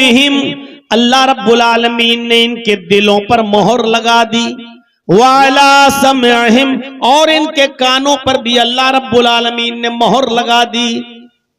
कुलूबिहिम, अल्लाह रब्बुल आलमीन ने इनके दिलों पर मोहर लगा दी। वाला समअहिम, और इनके कानों पर भी अल्लाह रब्बुल आलमीन ने मोहर लगा दी।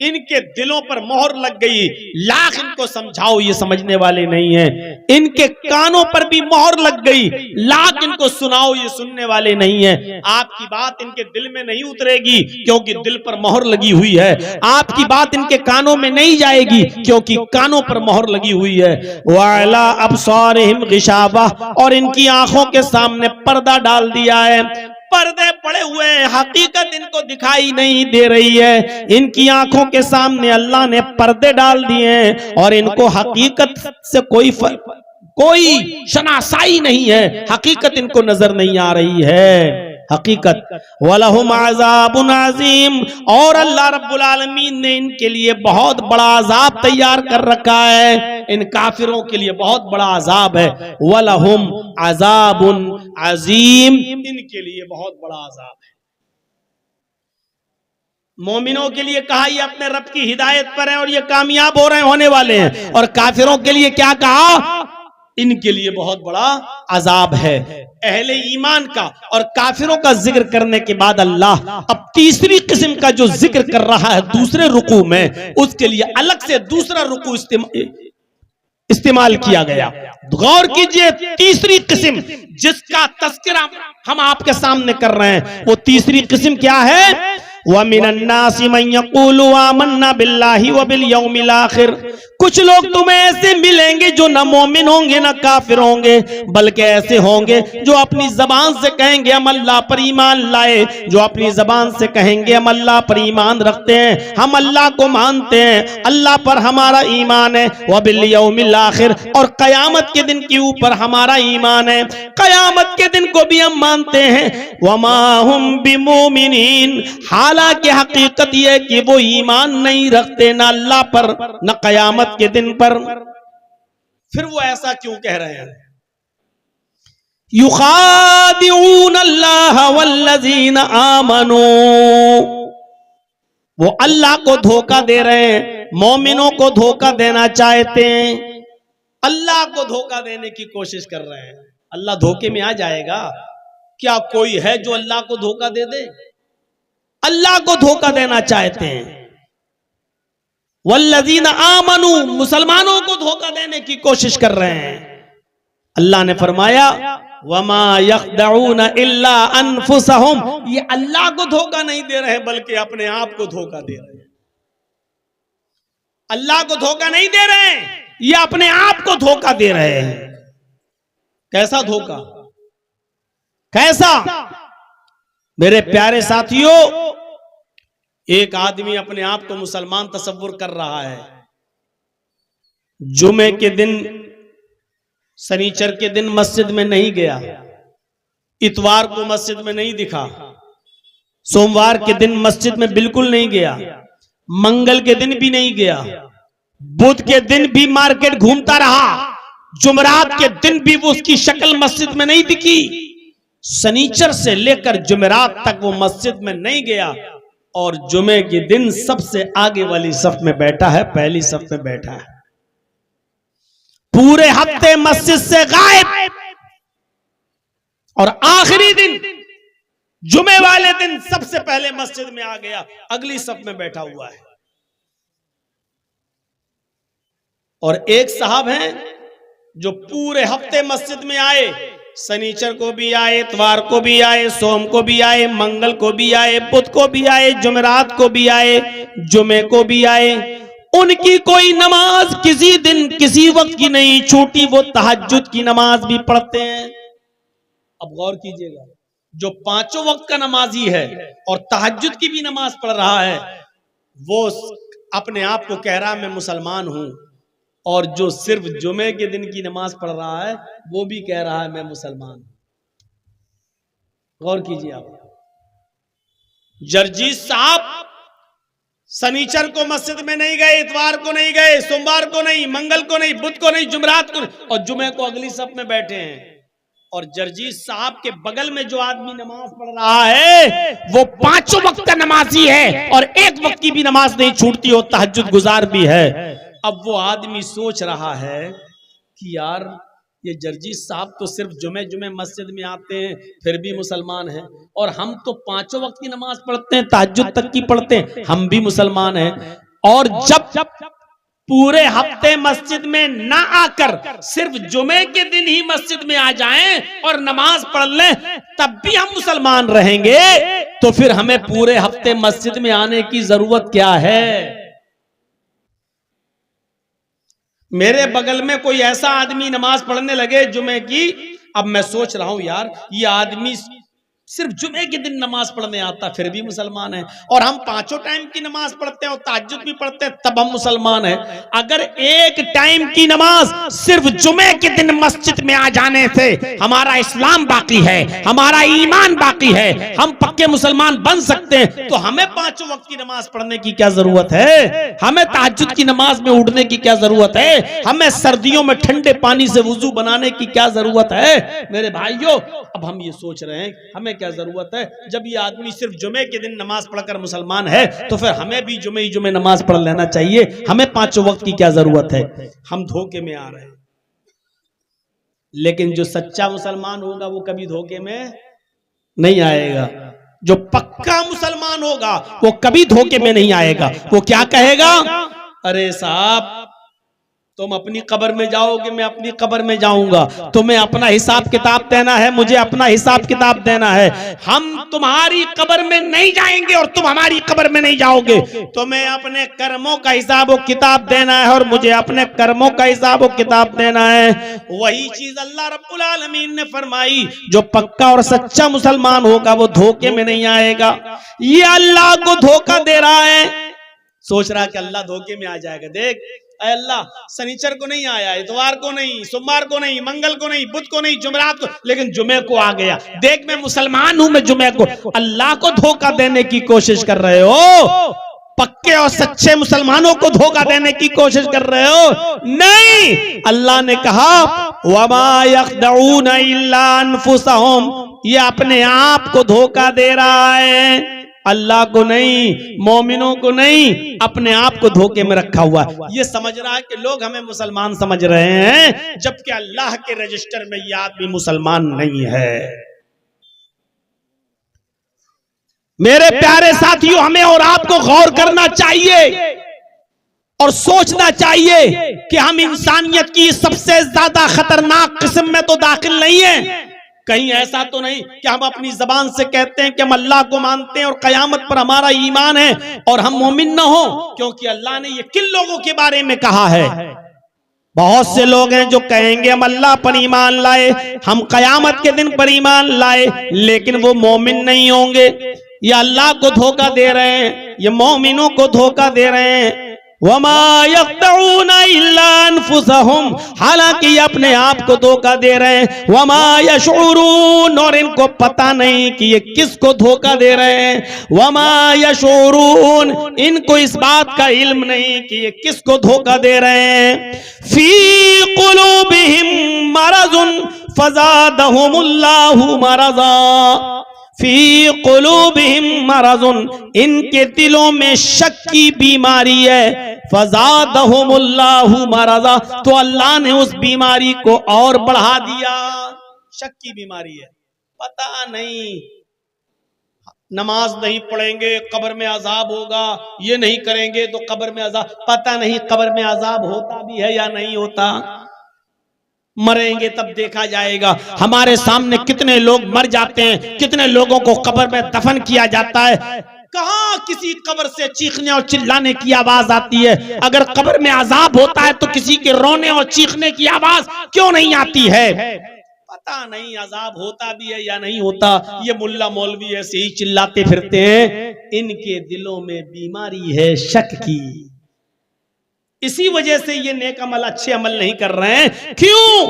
इनके दिलों पर मोहर लग गई, लाख इनको समझाओ ये समझने वाले नहीं हैं। इनके कानों पर भी मोहर लग गई, लाख इनको सुनाओ ये सुनने वाले नहीं हैं। आपकी बात इनके दिल में नहीं उतरेगी क्योंकि दिल पर मोहर लगी हुई है। आपकी बात इनके कानों में नहीं जाएगी क्योंकि कानों पर मोहर लगी हुई है। वाला अबसारिहिम गिशावा, और इनकी आंखों के सामने पर्दा डाल दिया है। पर्दे पड़े हुए हैं, हकीकत इनको दिखाई नहीं दे रही है। इनकी आंखों के सामने अल्लाह ने पर्दे डाल दिए हैं और इनको हकीकत से कोई शनासाई नहीं है। हकीकत इनको नजर नहीं आ रही है। हकीकत वलहुम अज़ाबुन अज़ीम, और अल्लाह रब्बुल आलमीन ने इनके लिए बहुत बड़ा अजाब तैयार कर रखा है। इन काफिरों के लिए बहुत बड़ा अजाब है। वलहुम अज़ाबुन अज़ीम, इनके लिए बहुत बड़ा अजाब है। मोमिनों के लिए कहा ये अपने रब की हिदायत पर है और ये कामयाब हो रहे होने वाले हैं, और काफिरों के लिए क्या कहा? इनके लिए बहुत बड़ा अजाब है। अहले ईमान का और काफिरों का जिक्र करने के बाद अल्लाह अब तीसरी किस्म का जो जिक्र कर रहा है दूसरे रुकू में, उसके लिए अलग से दूसरा रुकू इस्तेमाल किया गया। गौर कीजिए, तीसरी किस्म जिसका तस्करा हम आपके सामने कर रहे हैं, वो तीसरी किस्म क्या है? वमिनन्नासि मन यक़ूलु आमन्ना बिल्लाहि व बिल यौमिल आखिर। कुछ लोग तुम्हें ऐसे मिलेंगे जो न मोमिन होंगे न काफिर होंगे, बल्कि ऐसे होंगे जो अपनी जबान से कहेंगे हम अल्लाह पर ईमान लाए, जो अपनी जबान से कहेंगे हम अल्लाह पर ईमान रखते हैं, हम अल्लाह को मानते हैं, अल्लाह पर हमारा ईमान है। व बिल यौमिल आखिर, और कयामत के दिन के ऊपर हमारा ईमान है, कयामत के दिन को भी हम मानते हैं। वमा हुम बिमुमिनीन, हालांकि हकीकत यह कि वो ईमान नहीं रखते न अल्लाह पर न कयामत के दिन पर। फिर वो ऐसा क्यों कह रहे हैं? युखादिऊन अल्लाह वल्लज़ीना आमनू, वो अल्लाह को धोखा दे रहे हैं, मोमिनों को धोखा देना चाहते हैं, अल्लाह को धोखा देने की कोशिश कर रहे हैं। अल्लाह धोखे में आ जाएगा? क्या कोई है जो अल्लाह को धोखा दे दे? अल्लाह को धोखा देना चाहते हैं। वल्लज़ीना आमनू, मुसलमानों को धोखा देने की कोशिश कर रहे हैं। अल्लाह ने फरमाया वमा यख़दऊना इल्ला अनफुसहुम, ये अल्लाह को धोखा नहीं दे रहे बल्कि अपने आप को धोखा दे रहे हैं। अल्लाह को धोखा नहीं दे रहे हैं, ये अपने आप को धोखा दे रहे हैं। कैसा धोखा? कैसा? मेरे प्यारे साथियों, एक आदमी अपने आप को मुसलमान तसव्वुर कर रहा है। जुमे के दिन, शनिचर के दिन मस्जिद में नहीं गया, इतवार को मस्जिद में नहीं दिखा, सोमवार के दिन मस्जिद में बिल्कुल नहीं गया, मंगल के दिन भी नहीं गया, बुध के दिन भी मार्केट घूमता रहा, जुमेरात के दिन भी वो उसकी शक्ल मस्जिद में नहीं दिखी, शनिचर से लेकर जुमेरात तक वो मस्जिद में नहीं गया, और जुमे के दिन सबसे आगे वाली सफ में बैठा है, पहली सफ में बैठा है। पूरे हफ्ते मस्जिद से गायब, और आखिरी दिन जुमे वाले दिन सबसे पहले मस्जिद में आ गया, अगली सफ में बैठा हुआ है। और एक साहब हैं जो पूरे हफ्ते मस्जिद में आए, शनिचर को भी आए, इतवार को भी आए, सोम को भी आए, मंगल को भी आए, बुध को भी आए, जुमेरात को भी आए, जुमे को भी आए। उनकी कोई नमाज किसी दिन किसी वक्त की नहीं छूटी, वो तहज्जुद की नमाज भी पढ़ते हैं। अब गौर कीजिएगा, जो पांचों वक्त का नमाजी है और तहज्जुद की भी नमाज पढ़ रहा है, वो अपने आप को कह रहा है मैं मुसलमान हूं, और जो सिर्फ जुमे के दिन की नमाज पढ़ रहा है वो भी कह रहा है मैं मुसलमान। गौर कीजिए आप, जर्जीस साहब शनिचर को मस्जिद में नहीं गए, इतवार को नहीं गए, सोमवार को नहीं, मंगल को नहीं, बुध को नहीं, जुमेरात को नहीं, और जुमे को अगली सफ में बैठे हैं। और जर्जीस साहब के बगल में जो आदमी नमाज पढ़ रहा है वो पांचों वक्त का नमाजी है और एक वक्त की भी नमाज नहीं छूटती, और तहज्जुद गुजार भी है। अब वो आदमी सोच रहा है कि यार ये जर्जी साहब तो सिर्फ जुमे जुमे मस्जिद में आते हैं, फिर भी मुसलमान हैं, और हम तो 5 वक्त की नमाज पढ़ते हैं, तहज्जुद तक की पढ़ते हैं, हम भी मुसलमान हैं। और जब पूरे हफ्ते मस्जिद में ना आकर सिर्फ जुमे के दिन ही मस्जिद में आ जाएं और नमाज पढ़ लें, तब भी हम मुसलमान रहेंगे, तो फिर हमें पूरे हफ्ते मस्जिद में आने की जरूरत क्या है? मेरे बगल में कोई ऐसा आदमी नमाज पढ़ने लगे जुमे की, अब मैं सोच रहा हूं यार ये आदमी सिर्फ जुमे के दिन नमाज पढ़ने आता, फिर भी मुसलमान है, और हम 5 टाइम की नमाज पढ़ते हैं और तहज्जुद भी पढ़ते हैं, तब हम मुसलमान हैं। अगर एक टाइम की नमाज सिर्फ जुमे के दिन मस्जिद में आ जाने से हमारा इस्लाम बाकी है, हमारा ईमान बाकी है, हम पक्के मुसलमान बन सकते हैं, तो हमें 5 वक्त की नमाज पढ़ने की क्या जरूरत है? हमें तहज्जुद की नमाज में उठने की क्या जरूरत है? हमें सर्दियों में ठंडे पानी से वुजू बनाने की क्या जरूरत है? मेरे भाइयों, अब हम ये सोच रहे हैं हमें क्या जरूरत है? जब ये आदमी सिर्फ जुमे के दिन नमाज पढ़कर मुसलमान है, तो फिर हमें भी जुमे ही जुमे नमाज पढ़ लेना चाहिए, हमें 5 वक्त की क्या जरूरत है? हम धोखे में आ रहे हैं। लेकिन जो सच्चा मुसलमान होगा वो कभी धोखे में नहीं आएगा। जो पक्का मुसलमान होगा वो कभी धोखे में नहीं आएगा। वो क्या कहेगा? अरे साहब, तुम अपनी कब्र में जाओगे, मैं अपनी कब्र में जाऊंगा, तुम्हें अपना हिसाब किताब देना है, मुझे अपना हिसाब किताब देना है। हम तुम्हारी कब्र में नहीं जाएंगे और तुम हमारी कब्र में नहीं जाओगे। तुम्हें अपने कर्मों का हिसाब व किताब देना है और मुझे अपने कर्मों का हिसाब व किताब देना है। वही चीज अल्लाह रब्बुल आलमीन ने फरमाई, जो पक्का और सच्चा मुसलमान होगा वो धोखे में नहीं आएगा। ये अल्लाह को धोखा दे रहा है, सोच रहा कि अल्लाह धोखे में आ जाएगा। देख अल्लाह शनिचर को नहीं आया, इतवार को नहीं, सोमवार को नहीं, मंगल को नहीं, बुध को नहीं, जुमेरात को, लेकिन जुमे को आ गया। देख मैं मुसलमान हूं, मैं जुमे को। अल्लाह को धोखा देने की कोशिश कर रहे हो, पक्के और सच्चे मुसलमानों को धोखा देने की कोशिश कर रहे हो। नहीं, अल्लाह ने कहा वमा यख्दऊना इल्ला अनफुसहुम, ये अपने आप को धोखा दे रहा है, अल्लाह को नहीं, मोमिनों को नहीं, अपने आप को धोखे में रखा हुआ है। ये समझ रहा है कि लोग हमें मुसलमान समझ रहे हैं, जबकि अल्लाह के रजिस्टर में ये आदमी मुसलमान नहीं है। मेरे प्यारे साथियों, हमें और आपको गौर करना चाहिए और सोचना चाहिए कि हम इंसानियत की सबसे ज्यादा खतरनाक किस्म में तो दाखिल नहीं है। कहीं ऐसा तो नहीं कि हम अपनी जबान से कहते हैं कि हम अल्लाह को मानते हैं और कयामत पर हमारा ईमान है और हम मोमिन न हो, क्योंकि अल्लाह ने ये किन लोगों के बारे में कहा है? बहुत से लोग हैं जो कहेंगे हम अल्लाह पर ईमान लाए, हम कयामत के दिन पर ईमान लाए, लेकिन वो मोमिन नहीं होंगे। ये अल्लाह को धोखा दे रहे हैं, ये मोमिनों को धोखा दे रहे हैं। वमा यख्दऊना इल्ला अनफुसहुम, हालांकि अपने आप को धोखा दे रहे हैं। वमा यशऊरून, और इनको पता नहीं कि ये किसको धोखा दे रहे हैं। वमा यशऊरून, इनको इस बात का इल्म नहीं कि ये किसको धोखा दे रहे हैं। फी कुलूबिहिम मरज़ुन फज़ादहुमुल्लाहु मरज़ा, फी कुलूबिहिम मरज़ुन, इनके दिलों में शक की बीमारी है। फज़ादहुमुल्लाहु मरज़ा, तो अल्लाह ने उस बीमारी को और बढ़ा दिया। शक की बीमारी है, पता नहीं, नमाज नहीं पढ़ेंगे कब्र में अजाब होगा, ये नहीं करेंगे तो कब्र में अजाब, पता नहीं कब्र में अजाब होता भी है या नहीं होता, मरेंगे तब देखा जाएगा। हमारे सामने कितने लोग मर जाते हैं, कितने लोगों को कब्र में दफन किया जाता है, कहां किसी कब्र से चीखने और चिल्लाने की आवाज आती है? अगर कब्र में अजाब होता है तो किसी के रोने और चीखने की आवाज क्यों नहीं आती है? पता नहीं अजाब होता भी है या नहीं होता। ये मुल्ला मौलवी ऐसे ही चिल्लाते फिरते हैं, इनके दिलों में बीमारी है शक की। इसी वजह से ये नेक अमल, अच्छे अमल नहीं कर रहे हैं। क्यों?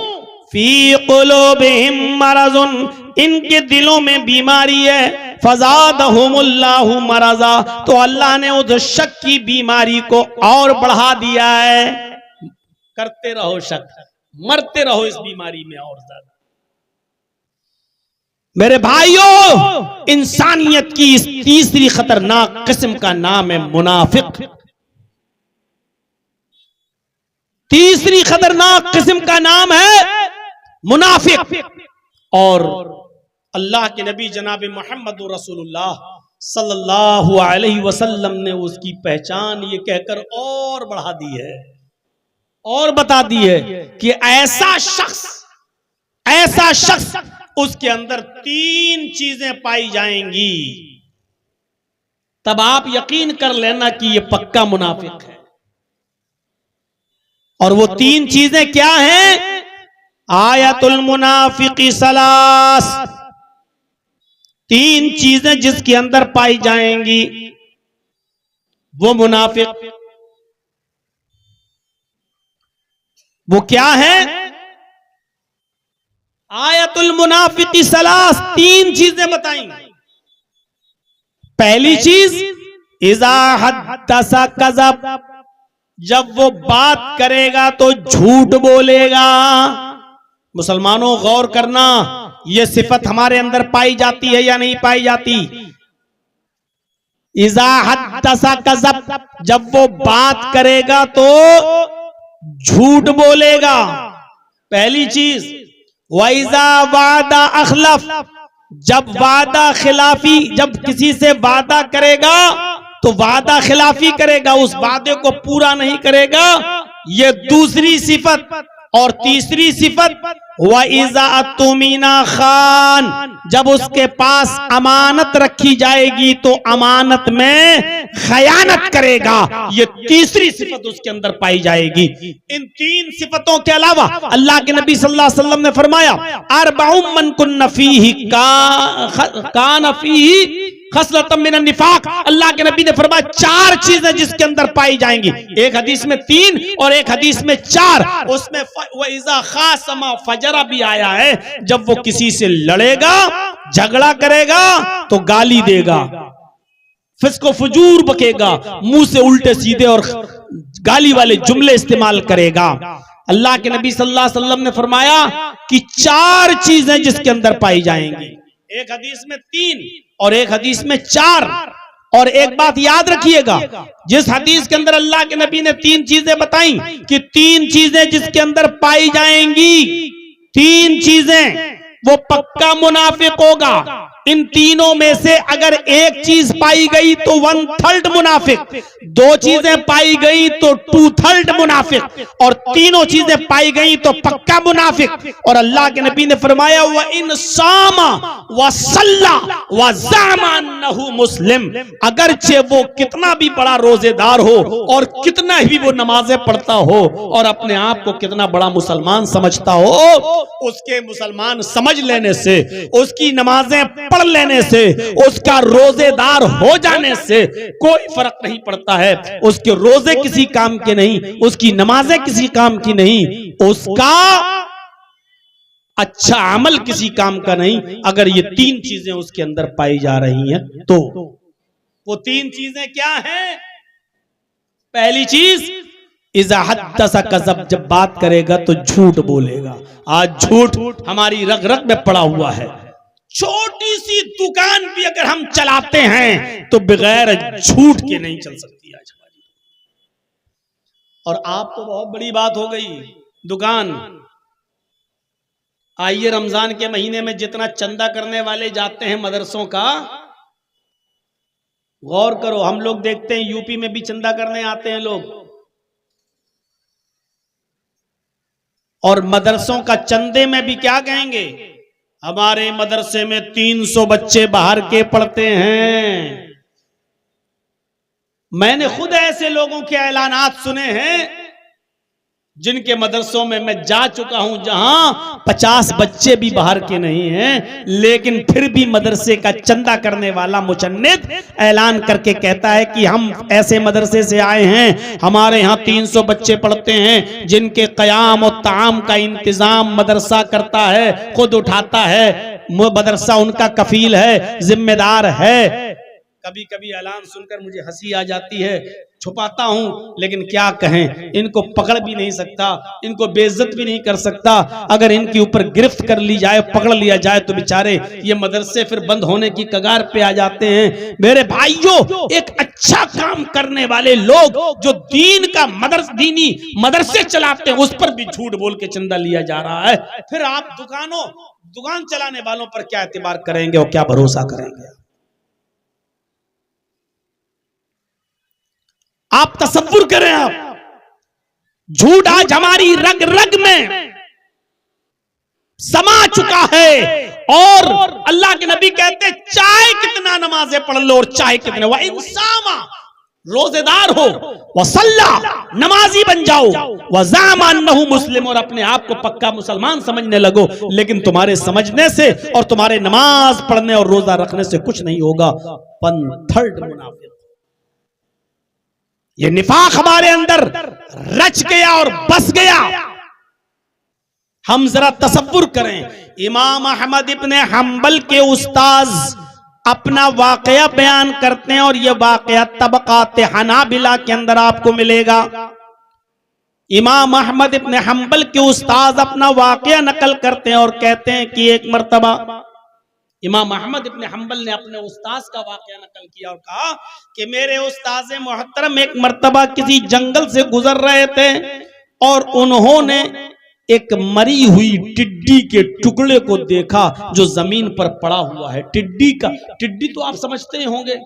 फी कुलूबिहिम मरज़ुन, इनके दिलों में बीमारी है। फज़ादहुमुल्लाहु मरज़ा, तो अल्लाह ने उस शक की बीमारी को और बढ़ा दिया है। करते रहो शक, मरते रहो इस बीमारी में और ज्यादा। मेरे भाइयों, इंसानियत की इस तीसरी खतरनाक किस्म का नाम है मुनाफिक। तीसरी खतरनाक किस्म का नाम है मुनाफिक। और अल्लाह के नबी जनाब मोहम्मद रसूलुल्लाह सल्लल्लाहु अलैहि वसल्लम ने उसकी पहचान ये कहकर और बढ़ा दी है और बता दी है कि ऐसा शख्स उसके अंदर तीन चीजें पाई जाएंगी, तब आप यकीन कर लेना कि ये पक्का मुनाफिक है। और वो तीन चीजें क्या हैं? आयतुल मुनाफिकी सलास, तीन चीजें जिसके अंदर पाई जाएंगी वो मुनाफिक। वो क्या है? आयतुल मुनाफिकी सलास, तीन चीजें बताई। पहली चीज, इज़ा हद्दसा कज़ब, जब वो बात करेगा तो झूठ बोलेगा। मुसलमानों गौर करना, ये सिफत हमारे अंदर पाई जाती है या नहीं पाई जाती? इज़ा हद्दसा कज़ब, जब वो बात करेगा तो झूठ बोलेगा, पहली चीज। वइज़ा वादा अखलफ, जब वादा खिलाफी, जब किसी से वादा करेगा तो वादा खिलाफी करेगा, उस वादे को पूरा नहीं करेगा, ये दूसरी सिफत। और तीसरी सिफत, वइज़ा तुमिना खान, जब उसके पास अमानत रखी जाएगी तो अमानत में खयानत करेगा, ये तीसरी सिफत उसके अंदर पाई जाएगी। इन तीन सिफतों के अलावा अल्लाह के नबी सल्लल्लाहु अलैहि वसल्लम ने फरमाया, अरबउम मन कुन्न फीही कान फीही खसलतम मिनन निफाक। अल्लाह के नबी ने फरमाया चार चीजें जिसके अंदर पाई जाएंगी, एक हदीस में तीन और एक हदीस में चार। उसमें वइज़ा खासमा फजरा भी आया है, जब वो किसी से लड़ेगा, झगड़ा करेगा तो गाली देगा, फिस्को फजूर बकेगा, मुंह से उल्टे सीधे और गाली वाले जुमले इस्तेमाल करेगा। अल्लाह के नबी सल्लल्लाहु अलैहि वसल्लम ने फरमाया कि चार चीजें जिसके अंदर पाई जाएंगी, एक हदीस में तीन और एक हदीस में चार। और एक बात याद रखिएगा, जिस हदीस के अंदर अल्लाह के नबी ने तीन चीजें बताई कि तीन चीजें जिसके अंदर पाई जाएंगी, तीन चीजें, वो पक्का मुनाफिक होगा। इन तीनों में से अगर एक चीज पाई गई तो 1/3 मुनाफिक, दो चीजें पाई गई तो 2/3 मुनाफिक, और तीनों चीजें पाई गई तो पक्का मुनाफिक। और अल्लाह के नबी ने फरमाया, व इन सामा व सल्ला व ज़अमा अन्नहु मुस्लिम, अगरचे वो कितना भी बड़ा रोजेदार हो और कितना ही वो नमाजें पढ़ता हो और अपने आप को कितना बड़ा मुसलमान समझता हो, उसके मुसलमान समझ लेने से, उसकी नमाजें पढ़ लेने से, उसका रोजेदार हो जाने से कोई फर्क नहीं पड़ता है। उसके रोजे किसी काम के नहीं, उसकी नमाजें किसी काम की नहीं, उसका अच्छा अमल किसी काम का नहीं, अगर ये तीन चीजें उसके अंदर पाई जा रही हैं तो। वो तीन चीजें क्या हैं? पहली चीज, इज़ा हद्दसा कज़ब, जब बात करेगा तो झूठ बोलेगा। आज झूठ हमारी रग रग में पड़ा हुआ है। छोटी सी दुकान भी अगर हम चलाते हैं तो बगैर झूठ के नहीं चल सकती आज हमारी। और आप तो बहुत बड़ी बात हो गई दुकान। आइए, रमजान के महीने में जितना चंदा करने वाले जाते हैं मदरसों का, गौर करो, हम लोग देखते हैं यूपी में भी चंदा करने आते हैं लोग, और मदरसों का चंदे में भी क्या कहेंगे, हमारे मदरसे में 300 बच्चे बाहर के पढ़ते हैं। मैंने खुद ऐसे लोगों के ऐलानात सुने हैं जिनके मदरसों में मैं जा चुका हूं, जहां 50 बच्चे भी बाहर के नहीं हैं, लेकिन फिर भी मदरसे का चंदा करने वाला मुचन्निद ऐलान करके कहता है कि हम ऐसे मदरसे से आए हैं, हमारे यहाँ 300 बच्चे पढ़ते हैं, जिनके क़याम और ताम का इंतजाम मदरसा करता है, खुद उठाता है, मदरसा उनका कफील है, जिम्मेदार है। कभी कभी ऐलान सुनकर मुझे हंसी आ जाती है। छुपाता हूं, लेकिन क्या कहें, इनको पकड़ भी नहीं सकता, इनको बेइज्जत भी नहीं कर सकता। अगर इनके ऊपर गिरफ्त कर ली जाए, पकड़ लिया जाए, तो बेचारे ये मदरसे फिर बंद होने की कगार पे आ जाते हैं। मेरे भाइयों, एक अच्छा काम करने वाले लोग जो दीन का दीनी मदरसे चलाते हैं, उस पर भी झूठ बोल के चंदा लिया जा रहा है। फिर आप दुकान चलाने वालों पर क्या एतबार करेंगे और क्या भरोसा करेंगे? आप तसव्वुर करें, आप झूठ आज हमारी रग रग में समा चुका है। और अल्लाह के नबी कहते चाहे कितना नमाजें पढ़ लो और चाहे कितने वह इंसामा रोजेदार हो, वसल्ला नमाजी बन जाओ, वज़ामान नहु मुस्लिम और अपने आप को पक्का मुसलमान समझने लगो, लेकिन तुम्हारे समझने से और तुम्हारे नमाज पढ़ने और रोजा रखने से कुछ नहीं होगा। 1/3 मुनाफिक। ये निफाक हमारे अंदर रच गया और बस गया। हम जरा तसव्वुर करें, इमाम अहमद इब्ने हंबल के उस्ताज अपना वाकया बयान करते हैं और यह वाकया तबकात हनाबिला के अंदर आपको मिलेगा। इमाम अहमद इब्ने हंबल के उस्ताज अपना वाकया नकल करते हैं और कहते हैं कि एक मर्तबा इमाम अहमद इब्ने हंबल ने अपने उस्ताद का वाकया नकल किया और कहा कि मेरे उस्ताद मोहतरम एक मर्तबा किसी जंगल से गुजर रहे थे और उन्होंने एक मरी हुई टिड्डी के टुकड़े को देखा जो जमीन पर पड़ा हुआ है। टिड्डी तो आप समझते ही होंगे,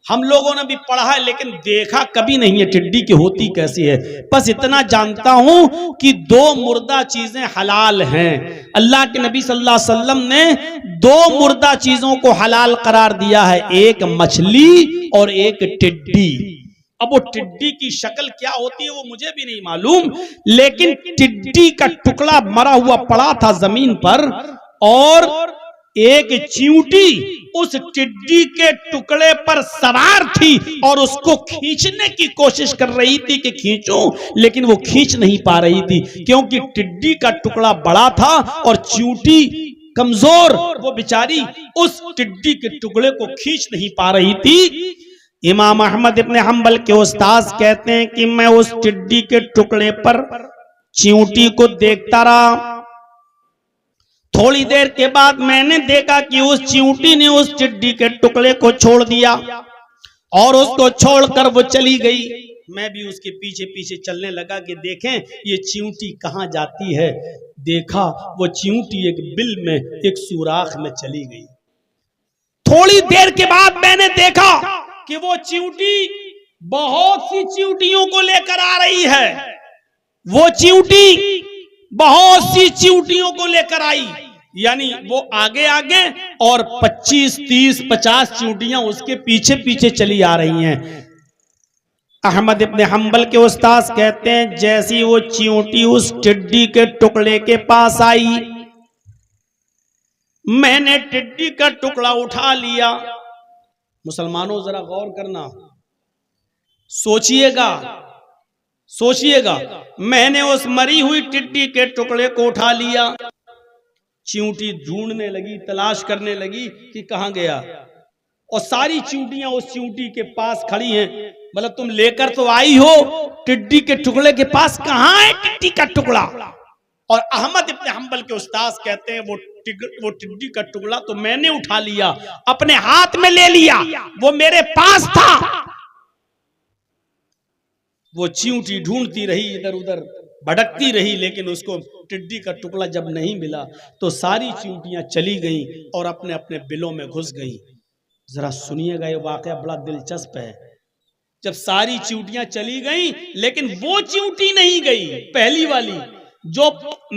हम लोगों ने भी पढ़ा है, लेकिन देखा कभी नहीं है टिड्डी की होती कैसी है। बस इतना जानता हूं कि 2 मुर्दा चीजें हलाल हैं। अल्लाह के नबी सल्लल्लाहु अलैहि वसल्लम ने 2 मुर्दा चीजों को हलाल करार दिया है, एक मछली और एक टिड्डी। अब वो टिड्डी की शक्ल क्या होती है वो मुझे भी नहीं मालूम, लेकिन टिड्डी का टुकड़ा मरा हुआ पड़ा था जमीन पर और एक चींटी उस टिड्डी के टुकड़े पर सवार थी और उसको खींचने की कोशिश कर रही थी कि खींचूं, लेकिन वो खींच नहीं पा रही थी क्योंकि टिड्डी का टुकड़ा बड़ा था और चींटी कमजोर, वो बेचारी उस टिड्डी के टुकड़े को खींच नहीं पा रही थी। इमाम अहमद इब्ने हंबल के उस्ताद कहते हैं कि मैं उस टिड्डी के टुकड़े पर चींटी को देखता रहा। थोड़ी देर के बाद मैंने देखा कि उस चींटी ने उस टिड्डी के टुकड़े को छोड़ दिया और उसको छोड़कर वो चली गई। मैं भी उसके पीछे पीछे चलने लगा कि देखें ये चींटी कहां जाती है। देखा वो चींटी एक बिल में, एक सुराख में चली गई। थोड़ी देर के बाद मैंने देखा कि वो चींटी बहुत सी चींटियों को लेकर आ रही है। वो चींटी बहुत सी चींटियों को लेकर आई, यानी वो आगे आगे और 25, 30, 50 चींटियां उसके पीछे पीछे चली आ रही हैं। अहमद इब्ने हंबल के उस्ताद कहते हैं जैसी वो चींटी उस टिड्डी के टुकड़े के पास आई, मैंने टिड्डी का टुकड़ा उठा लिया। मुसलमानों जरा गौर करना, सोचिएगा, मैंने उस मरी हुई टिड्डी के टुकड़े को उठा लिया। चींटी ढूंढने लगी, तलाश करने लगी कि कहां गया, और सारी चींटियां उस चींटी के पास खड़ी हैं। मतलब तुम लेकर तो आई हो, टिड्डी के टुकड़े के पास कहां है टिड्डी का टुकड़ा? और अहमद इब्ने हंबल के उस्ताद कहते हैं वो टिड्डी का टुकड़ा तो मैंने उठा लिया, अपने हाथ में ले लिया, वो मेरे पास था। वो चींटी ढूंढती रही, इधर उधर भटकती रही, लेकिन उसको टिड्डी का टुकड़ा जब नहीं मिला तो सारी चींटियां चली गईं और अपने अपने बिलों में घुस गईं। जरा सुनिएगा, ये वाकया बड़ा दिलचस्प है। जब सारी चींटियां चली गईं, लेकिन वो चींटी नहीं गई, पहली वाली जो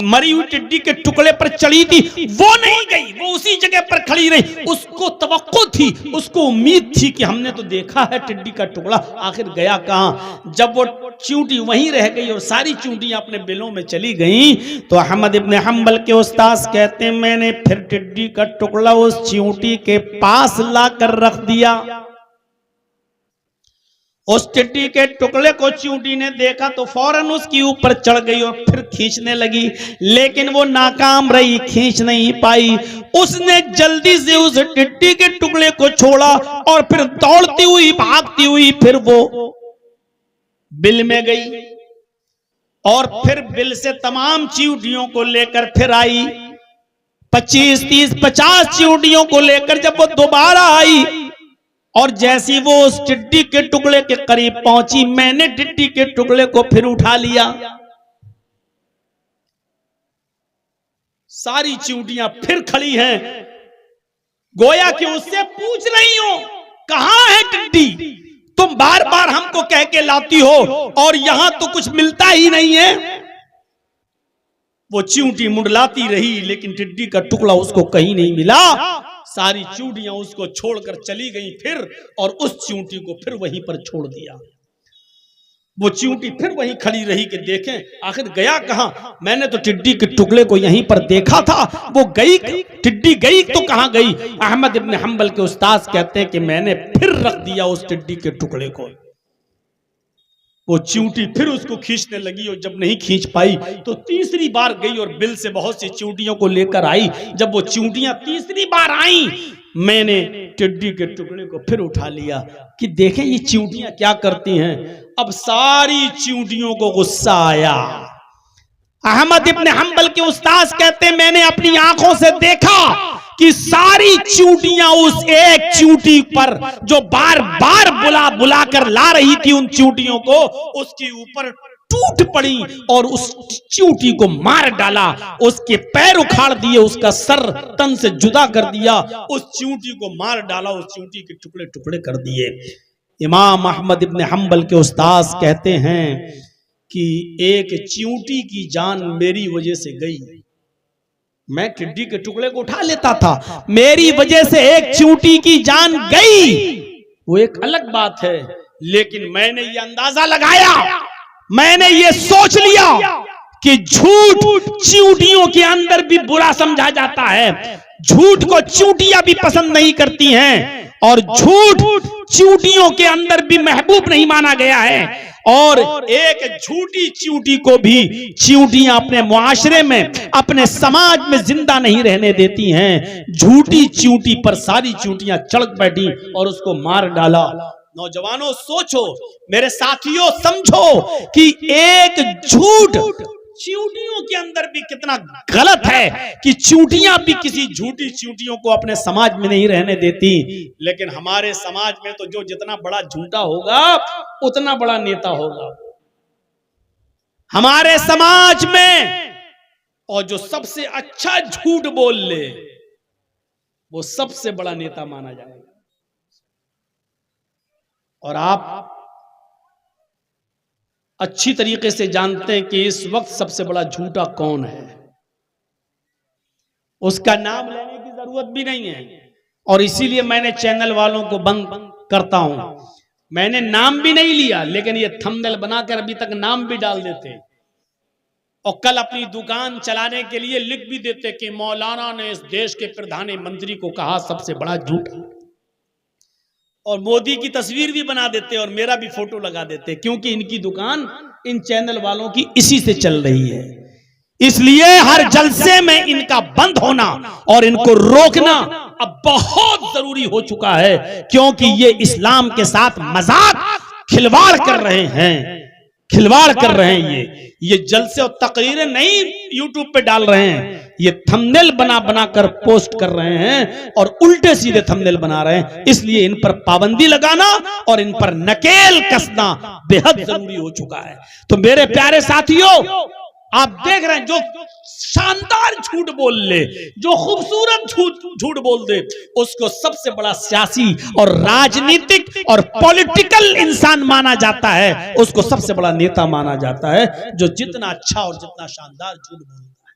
मरी हुई टिड्डी के टुकड़े पर चढ़ी थी वो नहीं गई, वो उसी जगह पर खड़ी रही। उसको तवक्को थी, उसको उम्मीद थी कि हमने तो देखा है टिड्डी का टुकड़ा, आखिर गया कहां। जब वो चींटी वहीं रह गई और सारी चींटियां अपने बिलों में चली गईं, तो अहमद इब्ने हंबल के उस्ताद कहते हैं मैंने फिर टिड्डी का टुकड़ा उस चींटी के पास लाकर रख दिया। उस टिड्डी के टुकड़े को चींटी ने देखा तो फौरन उसके ऊपर चढ़ गई और फिर खींचने लगी, लेकिन वो नाकाम रही, खींच नहीं पाई। उसने जल्दी से उस टिड्डी के टुकड़े को छोड़ा और फिर दौड़ती हुई भागती हुई फिर वो बिल में गई और फिर बिल से तमाम चींटियों को लेकर फिर आई। 25, 30, 50 चींटियों को लेकर जब वो दोबारा आई और जैसी वो उस टिड्डी के टुकड़े के करीब पहुंची, मैंने टिड्डी के टुकड़े को फिर उठा लिया। सारी चींटियां फिर खड़ी हैं, गोया कि उससे पूछ रही हो कहां है टिड्डी, तुम बार बार हमको कह के लाती हो और यहां तो कुछ मिलता ही नहीं है। वो चींटी मुंडलाती रही लेकिन टिड्डी का टुकड़ा उसको कहीं नहीं मिला। सारी चींटियां उसको छोड़कर चली गई फिर, और उस चींटी को फिर वहीं पर छोड़ दिया। वो चींटी फिर वहीं खड़ी रही कि देखें आखिर गया कहां, मैंने तो टिड्डी के टुकड़े को यहीं पर देखा था, वो गई, टिड्डी गई तो कहां गई। अहमद इब्न हंबल के उस्ताद कहते हैं कि मैंने फिर रख दिया उस टिड्डी के टुकड़े को। वो चींटी फिर उसको खींचने लगी और जब नहीं खींच पाई तो तीसरी बार गई और बिल से बहुत सी चींटियों को लेकर आई। जब वो चींटियां तीसरी बार आई, मैंने टिड्डी के टुकड़े को फिर उठा लिया कि देखें ये चींटियां क्या करती हैं। अब सारी चींटियों को गुस्सा आया। अहमद इब्न हंबल के उस्ताद कहते हैं मैंने अपनी आंखों से देखा कि सारी चींटियां उस एक चींटी पर जो बार बार बुला बुला कर ला रही थी उन चींटियों को, उसके ऊपर टूट पड़ी और उस चींटी को मार डाला, उसके पैर उखाड़ दिए, उसका सर तन से जुदा कर दिया, उस चींटी को मार डाला, उस चींटी के टुकड़े टुकड़े कर दिए। इमाम अहमद इब्न हंबल के उस्ताद कहते हैं कि एक चींटी की जान मेरी वजह से गई। मैं टिड्डी के टुकड़े को उठा लेता था, मेरी वजह से एक चींटी की जान गई, वो एक अलग बात है, लेकिन मैंने ये अंदाजा लगाया, मैंने ये सोच लिया कि झूठ चींटियों के अंदर भी बुरा समझा जाता है, झूठ को चींटियां भी पसंद नहीं करती हैं और झूठ चींटियों के अंदर भी महबूब नहीं माना गया है। और एक झूठी चींटी को भी चींटियां अपने मुआशरे में, अपने समाज में जिंदा नहीं रहने देती हैं। झूठी चींटी पर सारी चींटियां चढ़ बैठी और उसको मार डाला। नौजवानों सोचो, मेरे साथियों समझो कि एक झूठ चींटियों के अंदर भी कितना गलत है कि चींटियां भी किसी झूठी चींटियों को अपने समाज में नहीं रहने देती। लेकिन हमारे समाज में तो जो जितना बड़ा झूठा होगा उतना बड़ा नेता होगा हमारे समाज में, और जो सबसे अच्छा झूठ बोल ले वो सबसे बड़ा नेता माना जाएगा। और आप अच्छी तरीके से जानते हैं कि इस वक्त सबसे बड़ा झूठा कौन है, उसका नाम लेने की जरूरत भी नहीं है, और इसीलिए मैंने चैनल वालों को बंद करता हूं। मैंने नाम भी नहीं लिया, लेकिन ये थंबनेल बनाकर अभी तक नाम भी डाल देते और कल अपनी दुकान चलाने के लिए लिख भी देते कि मौलाना ने इस देश के प्रधानमंत्री को कहा सबसे बड़ा झूठा, और मोदी की तस्वीर भी बना देते और मेरा भी फोटो लगा देते, क्योंकि इनकी दुकान इन चैनल वालों की इसी से चल रही है। इसलिए हर जलसे में इनका बंद होना और इनको रोकना अब बहुत जरूरी हो चुका है, क्योंकि ये इस्लाम के साथ मजाक खिलवाड़ कर रहे हैं, खिलवाड़ कर रहे हैं। ये जलसे और तकरीरें नहीं यूट्यूब पे डाल रहे हैं, ये थंबनेल बना बना कर पोस्ट कर रहे हैं और उल्टे सीधे थंबनेल बना रहे हैं। इसलिए इन पर पाबंदी लगाना और इन पर नकेल कसना बेहद जरूरी हो चुका है। तो मेरे प्यारे साथियों, आप देख रहे हैं जो शानदार झूठ बोल ले, जो खूबसूरत झूठ बोल दे, उसको सबसे बड़ा सियासी और राजनीतिक और पॉलिटिकल इंसान माना जाता है, उसको सबसे बड़ा नेता माना जाता है, जो जितना अच्छा और जितना शानदार झूठ बोलता है।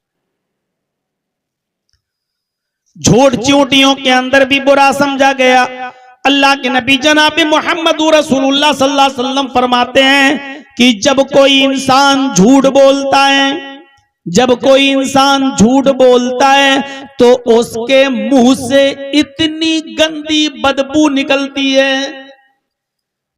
झूठ चींटियों के अंदर भी बुरा समझा गया। अल्लाह के नबी जनाब मोहम्मद रसूलुल्लाह सल्लल्लाहु अलैहि वसल्लम फरमाते हैं कि जब कोई इंसान झूठ बोलता है, जब कोई इंसान झूठ बोलता है तो उसके मुंह से इतनी गंदी बदबू निकलती है।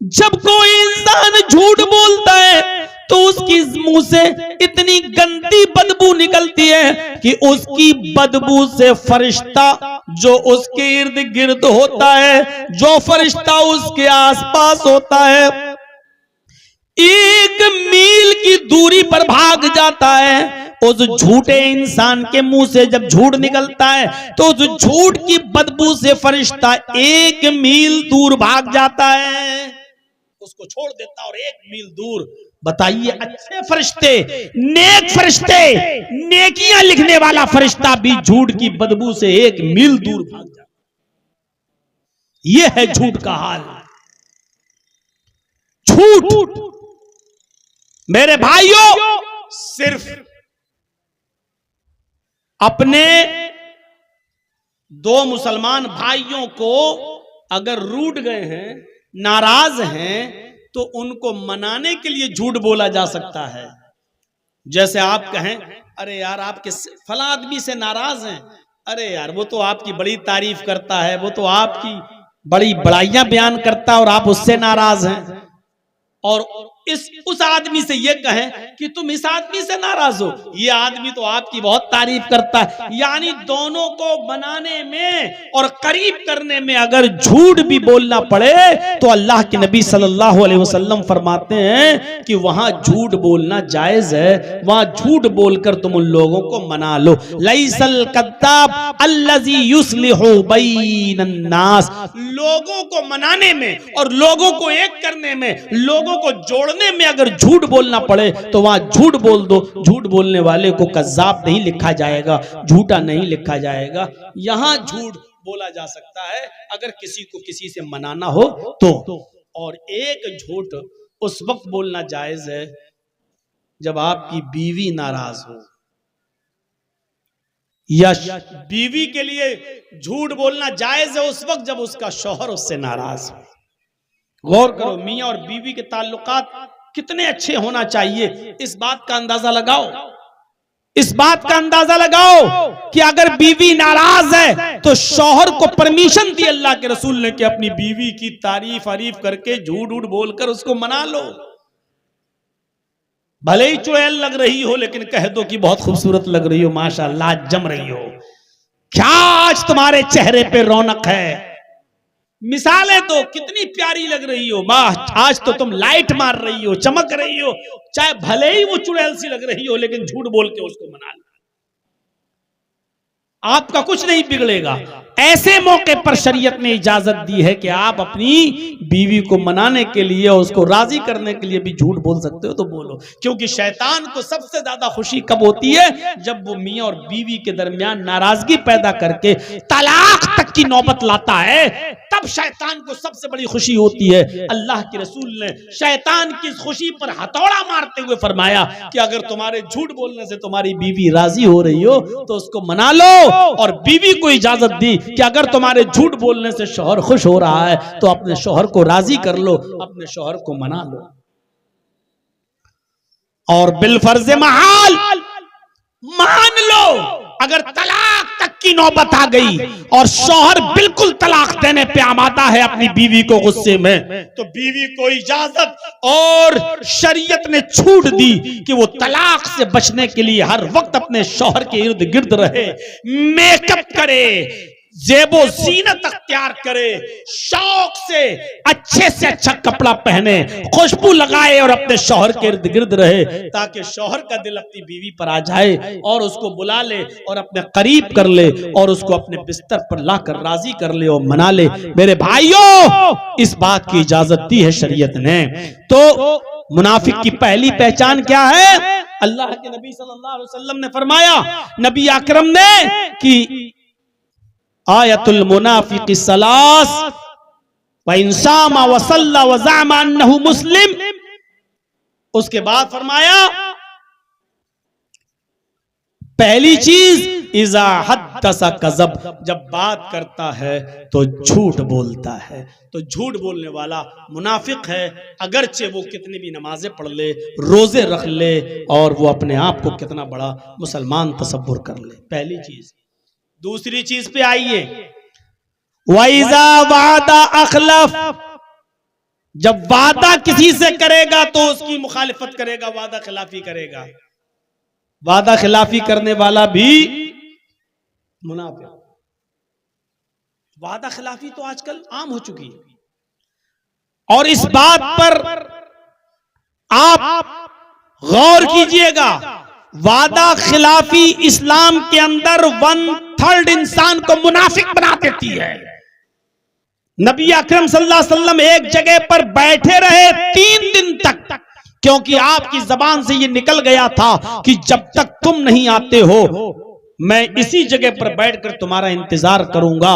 जब कोई इंसान झूठ बोलता है तो उसकी मुंह से इतनी गंदी बदबू निकलती है कि उसकी बदबू से फरिश्ता जो उसके इर्द गिर्द होता है, जो फरिश्ता उसके आसपास होता है, 1 मील की दूरी पर भाग जाता है। उस झूठे इंसान के मुंह से जब झूठ निकलता है तो उस झूठ की बदबू से फरिश्ता 1 मील दूर भाग जाता है, उसको छोड़ देता और 1 मील दूर। बताइए, अच्छे फरिश्ते, नेक फरिश्ते, नेकियां लिखने वाला फरिश्ता भी झूठ की बदबू से 1 मील दूर भाग जाता। यह है झूठ का हाल। झूठ मेरे भाइयों, सिर्फ अपने 2 मुसलमान भाइयों को अगर रूठ गए हैं, नाराज हैं, तो उनको मनाने के लिए झूठ बोला जा सकता है। जैसे आप कहें, अरे यार आपके फला आदमी से नाराज हैं, अरे यार वो तो आपकी बड़ी तारीफ करता है, वो तो आपकी बड़ी बड़ाइयां बयान करता है और आप उससे नाराज हैं। और उस आदमी से ये कहें कि तुम इस आदमी से नाराज हो, ये आदमी तो आपकी बहुत तारीफ करता है। यानी दोनों को बनाने में और करीब करने में अगर झूठ भी बोलना पड़े तो अल्लाह के नबी सल्लल्लाहु अलैहि वसल्लम फरमाते हैं कि वहां झूठ बोलना जायज है, वहां झूठ बोलकर तुम उन लोगों को मना लो। लैसल कद्दाब अल्लज़ी युस्लिहु बैनन नास, लोगों को मनाने में और लोगों को एक करने में, लोगों को जोड़ने में अगर झूठ बोलना पड़े तो वहां झूठ बोल दो। झूठ बोलने वाले को कज़्ज़ाब नहीं लिखा जाएगा, झूठा नहीं लिखा जाएगा। यहां झूठ बोला जा सकता है अगर किसी को किसी से मनाना हो तो। और एक झूठ उस वक्त बोलना जायज है जब आपकी बीवी नाराज हो, या बीवी के लिए झूठ बोलना जायज है उस वक्त जब उसका शौहर उससे नाराज हो। गौर करो, मियां और बीवी के ताल्लुकात कितने अच्छे होना चाहिए, इस बात का अंदाजा लगाओ। इस बात का अंदाजा लगाओ कि अगर बीवी नाराज है तो शौहर को परमिशन दी अल्लाह के रसूल ने कि अपनी बीवी की तारीफ अरीफ करके झूठ उठ बोलकर उसको मना लो। भले ही चुड़ैल लग रही हो लेकिन कह दो कि बहुत खूबसूरत लग रही हो, माशाअल्लाह जम रही हो, क्या आज तुम्हारे चेहरे पे रौनक है, मिसालें दो, कितनी प्यारी लग रही हो, वाह आज तो तुम लाइट मार रही हो, चमक रही हो। चाहे भले ही वो चुड़ैल सी लग रही हो लेकिन झूठ बोल के उसको मना लो, आपका कुछ नहीं बिगड़ेगा। ऐसे मौके पर शरीयत ने इजाजत दी है कि आप अपनी बीवी को मनाने के लिए और उसको राजी करने के लिए भी झूठ बोल सकते हो तो बोलो, क्योंकि शैतान को सबसे ज्यादा खुशी कब होती है, जब वो मियां और बीवी के दरमियान नाराजगी पैदा करके तलाक तक की नौबत लाता है, तब शैतान को सबसे बड़ी खुशी होती है। अल्लाह के रसूल ने शैतान की खुशी पर हथौड़ा मारते हुए फरमाया कि अगर तुम्हारे झूठ बोलने से तुम्हारी बीवी राजी हो रही हो तो उसको मना लो, और बीवी को इजाजत दी कि अगर तुम्हारे झूठ बोलने से शौहर खुश हो रहा है तो अपने शौहर को राजी कर लो, अपने शौहर को मना लो। और बिलफर्ज महाल मान लो अगर तलाक तक की नौबत आ गई और शौहर बिल्कुल तलाक देने पे आमादा है अपनी बीवी को गुस्से में, तो बीवी को इजाजत और शरीयत ने छूट दी कि वो तलाक से बचने के लिए हर वक्त अपने शौहर के इर्द गिर्द रहे, मेकअप करे, जेबो जीनत अख्तियार करे, शौक से अच्छा कपड़ा पहने, खुशबू लगाए और अपने शौहर के इर्द गिर्द रहे, ताकि शौहर का दिल अपनी बीवी पर आ जाए और उसको बुला ले और अपने करीब कर ले और उसको अपने बिस्तर पर लाकर राजी कर ले और मना ले। मेरे भाइयों, इस बात की इजाजत दी है शरीयत ने। तो मुनाफिक की पहली पहचान क्या है? अल्लाह के नबी सल्लल्लाहु अलैहि वसल्लम ने फरमाया, नबी अकरम ने कि आयतुल मुनाफिक सलास व इंसामा व सल्ला व ज़अमा अन्नहु मुस्लिम। उसके बाद फरमाया पहली चीज इज़ा हद्दसा कज़ब, जब बात करता है तो झूठ बोलता है। तो झूठ बोलने वाला मुनाफिक है, अगरचे वो कितनी भी नमाजें पढ़ ले, रोजे रख ले और वो अपने आप को कितना बड़ा मुसलमान तसव्वुर कर ले। पहली चीज। दूसरी चीज पे आइए, वइज़ा वादा अखलफ, जब वादा किसी से करेगा तो उसकी मुखालिफत करेगा, वादा खिलाफी करेगा। वादा खिलाफी करने वाला भी मुनाफिक। वादा खिलाफी तो आजकल आम हो चुकी है और इस बात पर आप गौर कीजिएगा, वादा खिलाफी इस्लाम के अंदर 1/3 इंसान को मुनाफिक बना देती है। नबी अकरम सल्लल्लाहु अलैहि वसल्लम एक जगह पर बैठे रहे 3 दिन तक, क्योंकि आपकी जबान से ये निकल गया था कि जब तक तुम नहीं आते हो मैं इसी जगह पर बैठकर तुम्हारा इंतजार करूंगा।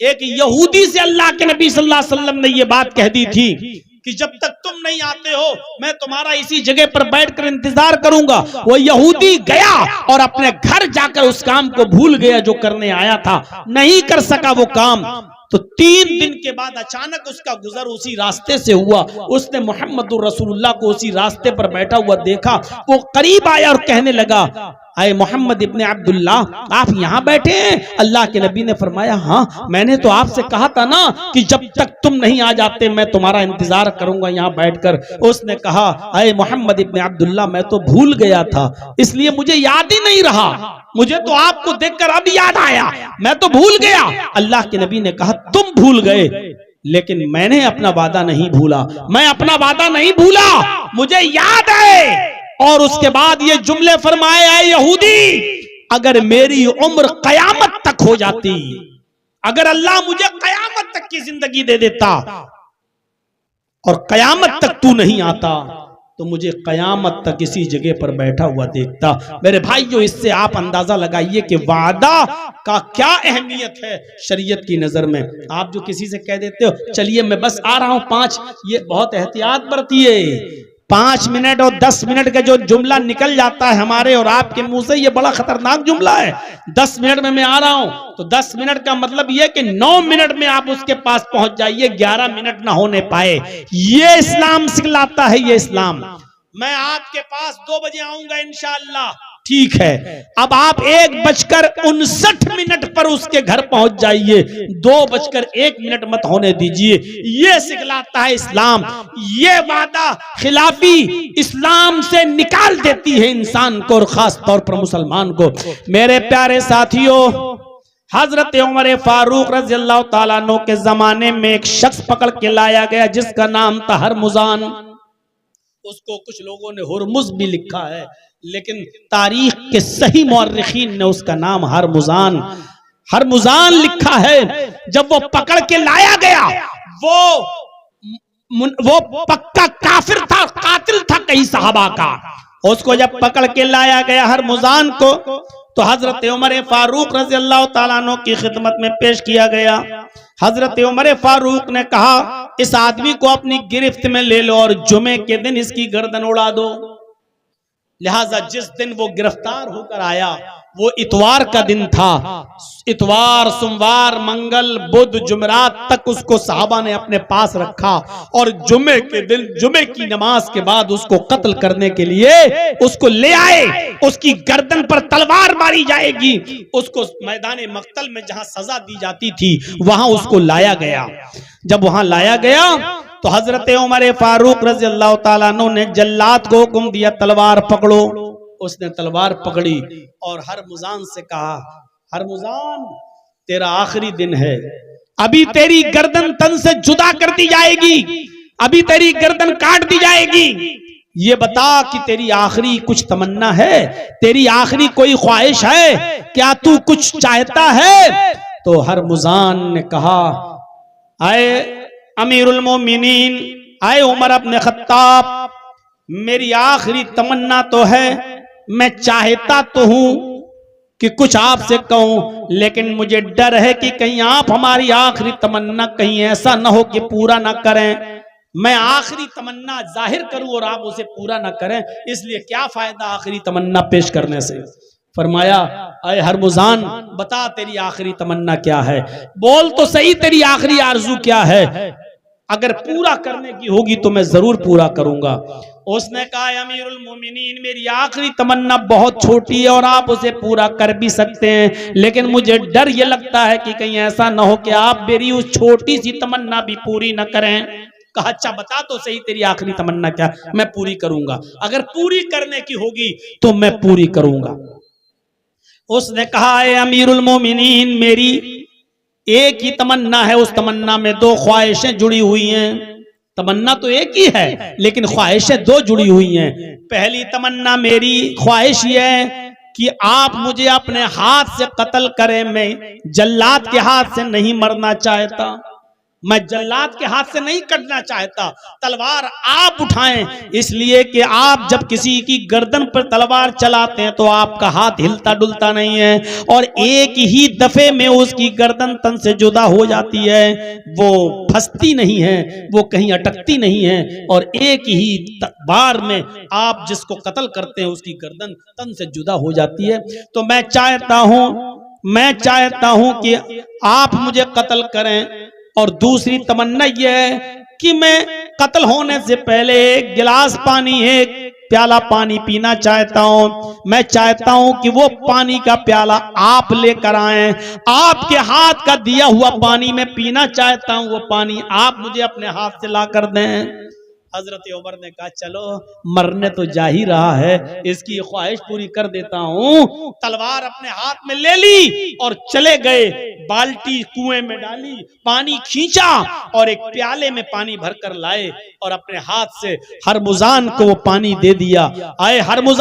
एक यहूदी से अल्लाह के नबी सल्लल्लाहु अलैहि वसल्लम ने यह बात कह दी थी कि जब तक तुम नहीं आते हो मैं तुम्हारा इसी जगह पर बैठकर इंतजार करूंगा। वो यहूदी गया और अपने घर जाकर उस काम को भूल गया जो करने आया था, नहीं कर सका वो काम। तो 3 दिन के बाद अचानक उसका गुजर उसी रास्ते से हुआ। उसने मोहम्मदुर रसूलुल्लाह को उसी रास्ते पर बैठा हुआ देखा। वो करीब आया और कहने लगा, अरे मोहम्मद इब्ने अब्दुल्ला, आप यहाँ बैठे हैं? अल्लाह के नबी ने फरमाया, हाँ मैंने तो आपसे कहा था ना कि जब तक तुम नहीं आ जाते मैं तुम्हारा इंतजार करूंगा यहाँ बैठकर। उसने कहा, अरे मोहम्मद इब्ने अब्दुल्ला, मैं तो भूल गया था, इसलिए मुझे याद ही नहीं रहा, मुझे तो आपको देखकर अब याद आया, मैं तो भूल गया। अल्लाह के नबी ने कहा, तुम भूल गए लेकिन मैंने अपना वादा नहीं भूला, मैं अपना वादा नहीं भूला, मुझे याद है। और उसके बाद ये जुमले फरमाए, आए यहूदी, अगर मेरी उम्र कयामत तक हो जाती, अगर अल्लाह मुझे कयामत तक की जिंदगी दे देता और कयामत तक तू नहीं आता तो मुझे कयामत तक इसी जगह पर बैठा हुआ देखता। मेरे भाइयों, इससे आप अंदाजा लगाइए कि वादा का क्या अहमियत है शरीयत की नजर में। आप जो किसी से कह देते हो चलिए मैं बस आ रहा हूं 5, ये बहुत एहतियात बरतिए। 5 मिनट और 10 मिनट का जो जुमला निकल जाता है हमारे और आपके मुंह से, ये बड़ा खतरनाक जुमला है। 10 मिनट में मैं आ रहा हूं तो 10 मिनट का मतलब यह कि 9 मिनट में आप उसके पास पहुंच जाइए, 11 मिनट ना होने पाए। ये इस्लाम सिखलाता है, ये इस्लाम। मैं आपके पास 2 बजे आऊंगा इंशाअल्लाह, ठीक है, अब आप 1:59 पर उसके घर पहुंच जाइए, 2:01 मत होने दीजिए। ये सिखलाता है इस्लाम। ये वादा खिलाफी इस्लाम से निकाल देती है इंसान को और खास तौर पर मुसलमान को। मेरे प्यारे साथियों, हजरत उमर फारूक रज़ी अल्लाह ताला अन्हु के जमाने में एक शख्स पकड़ के लाया गया जिसका नाम था हरमुजान। उसको कुछ लोगों ने हुरमुज भी लिखा है, लेकिन तारीख के सही मुअर्रिखीन ने उसका नाम हरमुजान लिखा है। जब वो पकड़ के लाया गया, वो पक्का काफिर था, कातिल था कई सहाबा का। उसको जब पकड़ के लाया गया हरमुजान को, तो हजरत उमर फारूक रज़ी अल्लाह ताला अन्हु की खिदमत में पेश किया गया। हजरत उमर फारूक ने कहा, इस आदमी को अपनी गिरफ्त में ले लो और जुमे के दिन इसकी गर्दन उड़ा दो। लिहाजा जिस दिन वो गिरफ्तार होकर आया वो इतवार का दिन था। इतवार, सोमवार, मंगल, बुध, जुमेरात तक उसको साहबा ने अपने पास रखा और जुमे के दिन जुमे की नमाज के बाद उसको कत्ल करने के लिए उसको ले आए। उसकी गर्दन पर तलवार मारी जाएगी। उसको मैदान मक्तल में जहां सजा दी जाती थी वहां उसको लाया गया। जब वहां लाया गया तो हजरत उमर फारूक रज़ी अल्लाह ताला अन्हु ने जल्लाद को हुक्म दिया, तलवार पकड़ो। उसने तलवार पकड़ी और हरमुजान से कहा, हरमुजान तेरा आखिरी दिन है, अभी तेरी गर्दन तन से जुदा कर दी जाएगी, अभी तेरी गर्दन काट दी जाएगी। ये बता कि तेरी आखिरी कुछ तमन्ना है, तेरी आखिरी कोई ख्वाहिश है, क्या तू कुछ चाहता है? तो हरमुजान ने कहा, आए अमीरुल मोमिनीन, आए उमर इब्न खत्ताब, मेरी आखिरी तमन्ना तो है, मैं चाहता तो हूं कि कुछ आपसे कहूं, लेकिन मुझे डर है कि कहीं आप हमारी आखिरी तमन्ना कहीं ऐसा ना हो कि पूरा ना करें। मैं आखिरी तमन्ना जाहिर करूं और आप उसे पूरा ना करें, इसलिए क्या फायदा आखिरी तमन्ना पेश करने से। फरमाया, अय हरमुजान बता तेरी आखिरी तमन्ना क्या है, बोल तो सही तेरी आखिरी आरजू क्या है, अगर पूरा करने की होगी तो मैं जरूर पूरा करूंगा। उसने कहा, अमीरुल मोमिनीन मेरी आखिरी तमन्ना बहुत छोटी है और आप उसे पूरा कर भी सकते हैं, लेकिन मुझे डर ये लगता है कि कहीं ऐसा ना हो कि आप मेरी उस छोटी सी तमन्ना भी पूरी न करें। कहा, अच्छा बता तो सही तेरी आखिरी तमन्ना क्या, मैं पूरी करूंगा, अगर पूरी करने की होगी तो मैं पूरी करूंगा। उसने कहा, अमीरुल मोमिनीन मेरी एक ही तमन्ना है, उस तमन्ना में 2 ख्वाहिशें जुड़ी हुई हैं। तमन्ना तो एक ही है, लेकिन ख्वाहिशें दो जुड़ी हुई हैं। पहली तमन्ना मेरी ख्वाहिश ये है कि आप मुझे अपने हाथ से कत्ल करें, मैं जल्लाद के हाथ से नहीं मरना चाहता, मैं जल्लाद के हाथ से नहीं कटना चाहता। तलवार आप उठाएं, इसलिए कि आप जब किसी की गर्दन पर तलवार चलाते हैं तो आपका हाथ हिलता डुलता नहीं है, और एक ही दफे में उसकी गर्दन तन से जुदा हो जाती है, वो फंसती नहीं है, वो कहीं अटकती नहीं है, और एक ही बार में आप जिसको कत्ल करते हैं उसकी गर्दन तन से जुदा हो जाती है। तो मैं चाहता हूं कि आप मुझे कत्ल करें। और दूसरी तमन्ना यह है कि मैं कत्ल होने से पहले एक गिलास पानी, एक प्याला पानी पीना चाहता हूं। मैं चाहता हूं कि वो पानी का प्याला आप लेकर आएं, आपके हाथ का दिया हुआ पानी मैं पीना चाहता हूं, वो पानी आप मुझे अपने हाथ से ला कर दें। हजरत उमर ने कहा चलो मरने तो जा ही रहा है, इसकी ख्वाहिश पूरी कर देता हूं। तलवार अपने हाथ में ले ली और चले गए, बाल्टी कुएं में डाली, पानी खींचा और एक प्याले में पानी भरकर लाए और अपने हाथ से हरमुजान को वो पानी दे दिया। आए हरमुजान